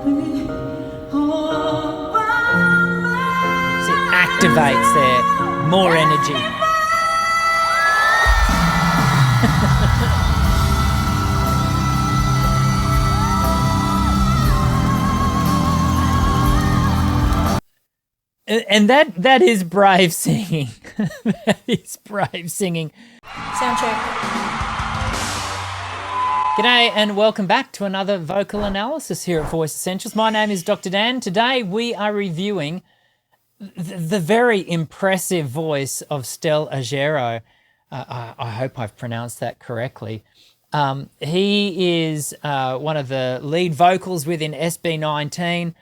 See, it activates there, more energy. And that is brave singing. That is brave singing. Sound check. G'day and welcome back to another vocal analysis here at Voice Essentials. My name is Dr. Dan. Today we are reviewing the very impressive voice of Stell Ajero. I hope I've pronounced that correctly. He is one of the lead vocals within SB19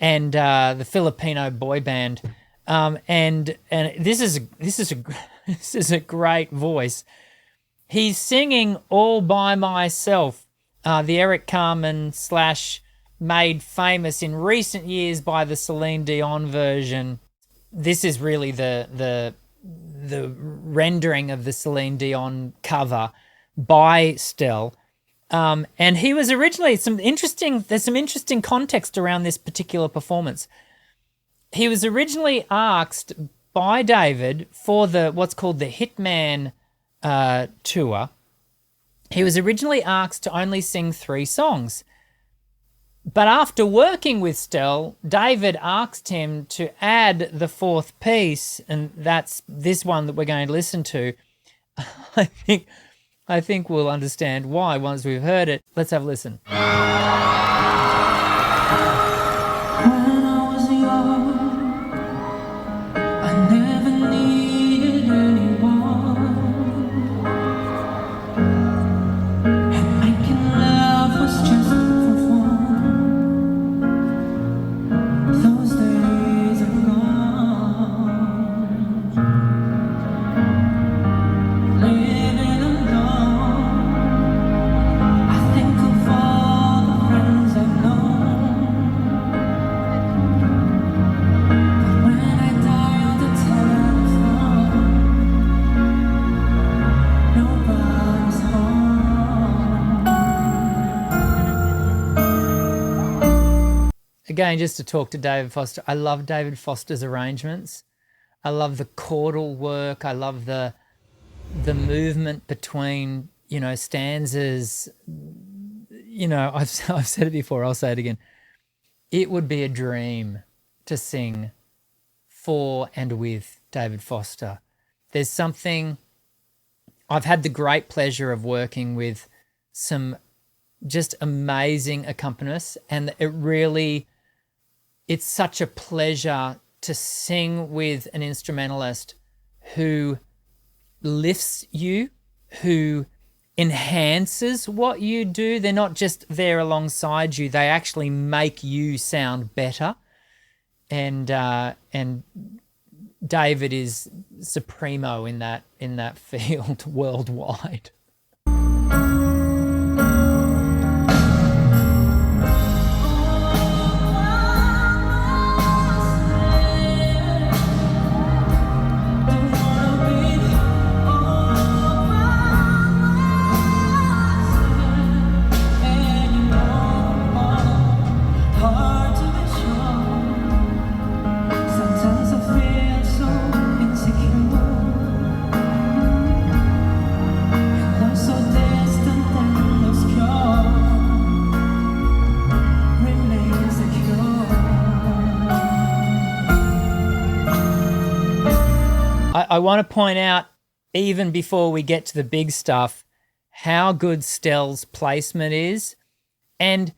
and the Filipino boy band, and this is a great voice. He's singing All By Myself, the Eric Carmen / made famous in recent years by the Celine Dion version. This is really the rendering of the Celine Dion cover by Stell. And he was originally there's some interesting context around this particular performance. He was originally asked by David for what's called the Hitman tour. He was originally asked to only sing 3 songs. But after working with Stell, David asked him to add the 4th piece, and that's this one that we're going to listen to. I think we'll understand why once we've heard it. Let's have a listen. When I was young, I never needed anyone, and making love was just for fun. Those days are gone. Living alone, I think of all the friends I've known. But when I dial the telephone, nobody's home. Again, just to talk to David Foster, I love David Foster's arrangements. I love the chordal work. I love the movement between, stanzas. I've said it before, I'll say it again. It would be a dream to sing for and with David Foster. There's something, I've had the great pleasure of working with some just amazing accompanists, and it's such a pleasure to sing with an instrumentalist who lifts you, who enhances what you do. They're not just there alongside you, they actually make you sound better. And David is supremo in that field worldwide. I want to point out, even before we get to the big stuff, how good Stell's placement is. And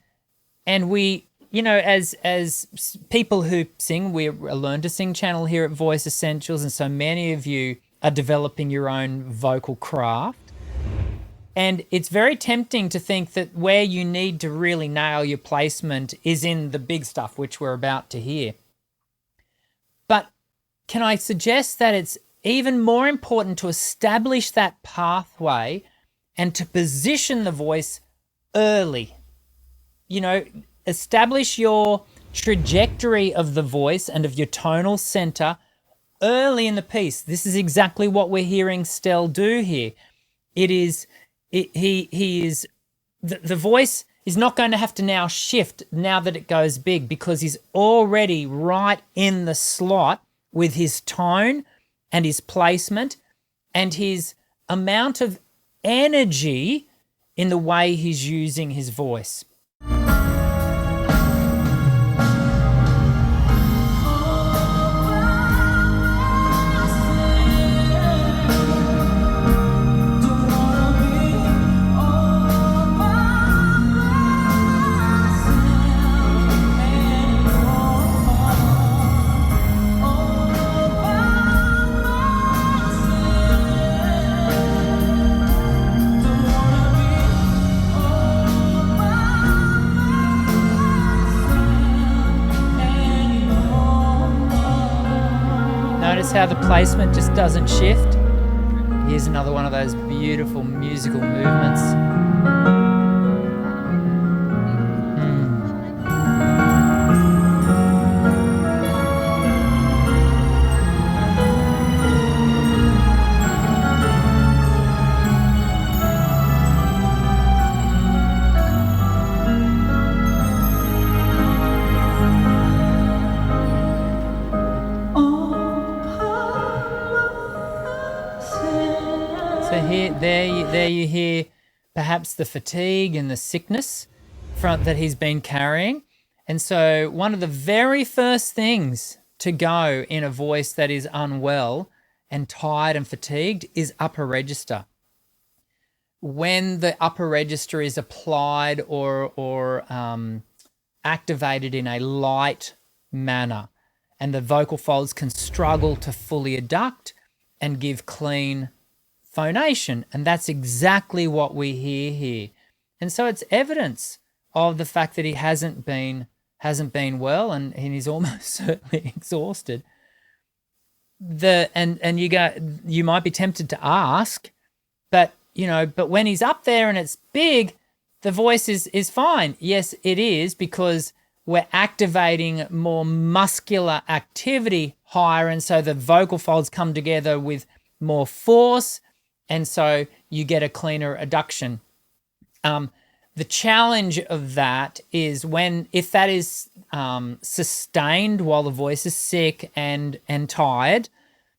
we, as people who sing, we're a Learn to Sing channel here at Voice Essentials, and so many of you are developing your own vocal craft. And it's very tempting to think that where you need to really nail your placement is in the big stuff, which we're about to hear. But can I suggest that it's even more important to establish that pathway and to position the voice early? Establish your trajectory of the voice and of your tonal center early in the piece. This is exactly what we're hearing Stell do here. The voice He's not going to have to now shift now that it goes big, because he's already right in the slot with his tone and his placement and his amount of energy in the way he's using his voice. Notice how the placement just doesn't shift. Here's another one of those beautiful musical movements. So there you hear perhaps the fatigue and the sickness that he's been carrying. And so one of the very first things to go in a voice that is unwell and tired and fatigued is upper register. When the upper register is applied or activated in a light manner, and the vocal folds can struggle to fully adduct and give clean phonation, and that's exactly what we hear here. And so it's evidence of the fact that he hasn't been well, and he's almost certainly exhausted. You might be tempted to ask, but when he's up there and it's big, the voice is fine. Yes, it is, because we're activating more muscular activity higher, and so the vocal folds come together with more force, and so you get a cleaner adduction. The challenge of that is if that is sustained while the voice is sick and tired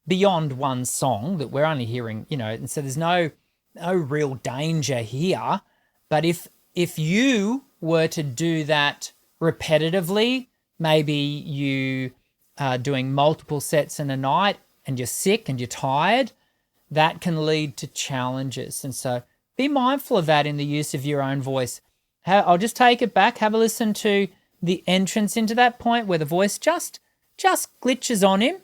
beyond one song that we're only hearing, and so there's no real danger here. But if you were to do that repetitively, maybe you are doing multiple sets in a night and you're sick and you're tired, that can lead to challenges. And so be mindful of that in the use of your own voice. I'll just take it back. Have a listen to the entrance into that point where the voice just glitches on him,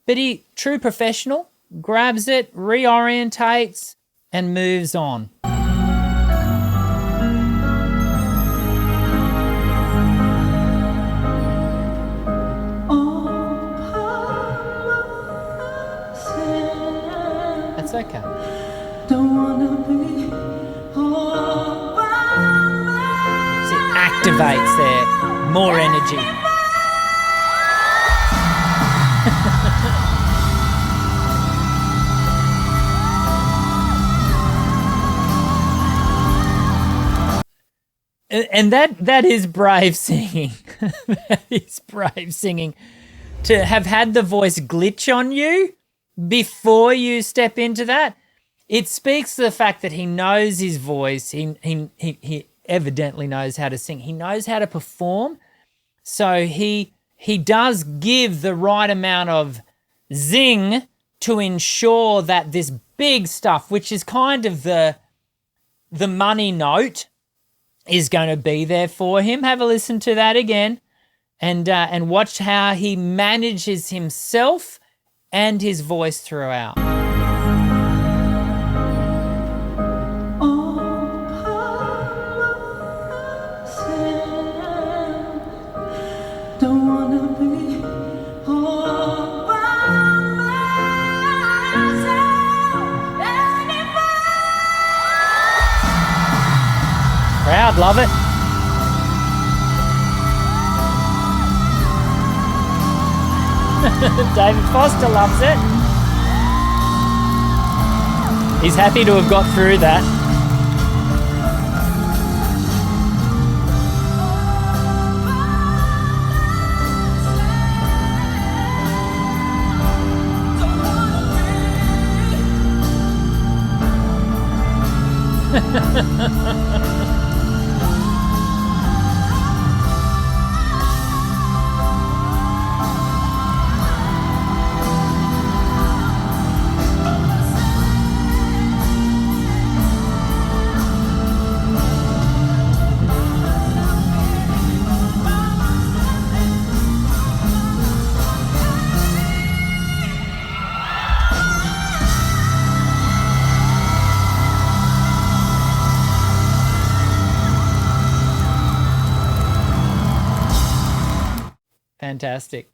but he, true professional, grabs it, reorientates, and moves on. That's okay. Don't wanna be all by See, it activates there, more energy. And that is brave singing. That is brave singing. To have had the voice glitch on you before you step into that, it speaks to the fact that he knows his voice. He evidently knows how to sing. He knows how to perform. So he does give the right amount of zing to ensure that this big stuff, which is kind of the money note, is going to be there for him. Have a listen to that again, and watch how he manages himself and his voice throughout. don't wanna be all by myself anymore. Proud, love it. David Foster loves it. He's happy to have got through that. Fantastic.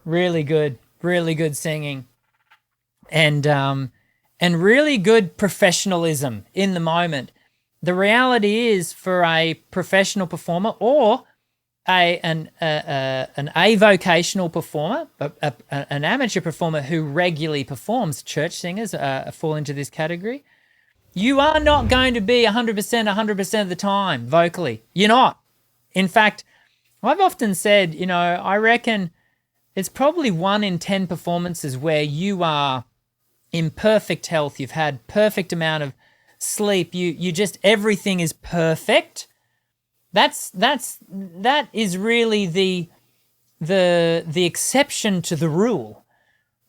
Really good singing. And really good professionalism in the moment. The reality is, for a professional performer or an avocational performer, an amateur performer who regularly performs, church singers fall into this category, you are not going to be 100% of the time vocally. You're not. In fact, I've often said, I reckon it's probably 1 in 10 performances where you are in perfect health. You've had perfect amount of sleep. You just, everything is perfect. That is really the exception to the rule.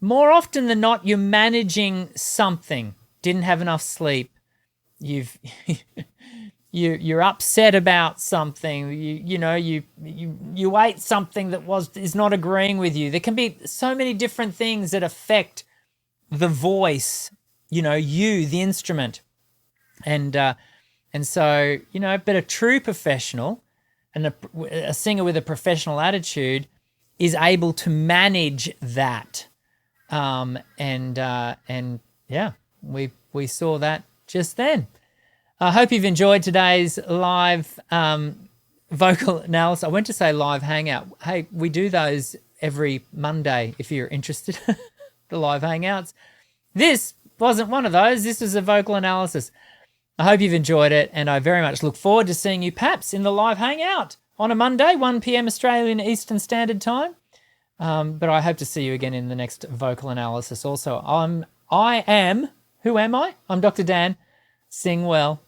More often than not, you're managing something. Didn't have enough sleep. You're upset about something. You ate something that is not agreeing with you. There can be so many different things that affect the voice. The instrument, and so but a true professional and a singer with a professional attitude is able to manage that. And yeah, we saw that just then. I hope you've enjoyed today's live vocal analysis. I went to say live hangout. Hey, we do those every Monday if you're interested, the live hangouts. This wasn't one of those. This was a vocal analysis. I hope you've enjoyed it, and I very much look forward to seeing you perhaps in the live hangout on a Monday, 1 p.m. Australian Eastern Standard Time. But I hope to see you again in the next vocal analysis also. Who am I? I'm Dr. Dan. Sing well.